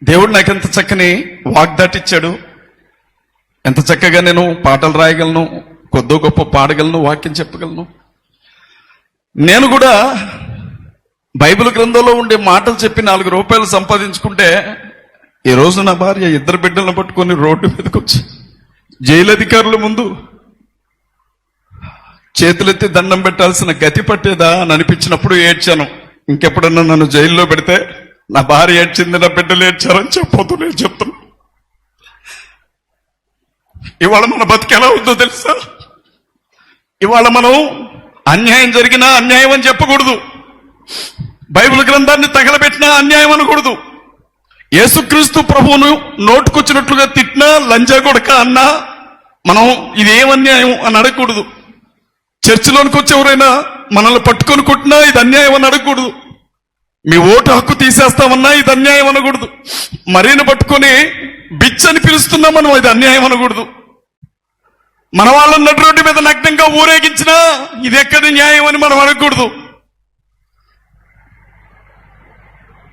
దేవుడు నాకు ఎంత చక్కని వాగ్దాటిచ్చాడు. ఎంత చక్కగా నేను పాటలు రాయగలను, కొద్దో గొప్ప పాడగలను, వాక్యం చెప్పగలను. నేను కూడా బైబిల్ గ్రంథంలో ఉండే మాటలు చెప్పి 4 రూపాయలు సంపాదించుకుంటే, ఈ రోజు నా భార్య 2 బిడ్డలను పట్టుకొని రోడ్డు మీదకి వచ్చి జైలు అధికారుల ముందు చేతులెత్తి దండం పెట్టాల్సిన గతి పట్టేదా అని అనిపించినప్పుడు ఏడ్చాను. ఇంకెప్పుడన్నా నన్ను జైల్లో పెడితే నా భార్య ఏడ్చింది, నా బిడ్డలు ఏడ్చారని చెప్పొద్దు. నేను చెప్తున్నా, ఇవాళ మన బతికి ఎలా ఉందో తెలుసా? ఇవాళ మనం అన్యాయం జరిగినా అన్యాయం అని చెప్పకూడదు, బైబిల్ గ్రంథాన్ని తగలబెట్టినా అన్యాయం అనకూడదు, యేసుక్రీస్తు ప్రభువును నోటుకొచ్చినట్లుగా తిట్టినా లంజా కొడక అన్నా మనం ఇదేం అన్యాయం అని అడగకూడదు. చర్చిలోనికి వచ్చి ఎవరైనా మనల్ని పట్టుకొని కొట్టినా ఇది అన్యాయం అని అడగకూడదు. మీ ఓటు హక్కు తీసేస్తామన్నా ఇది అన్యాయం అనకూడదు. మరీని పట్టుకొని బిచ్ అని పిలుస్తున్నా మనం ఇది అన్యాయం అనకూడదు. మన వాళ్ళని నడు రోడ్డు మీద నగ్నంగా ఊరేగించినా ఇది ఎక్కడి న్యాయం అని మనం అనకూడదు.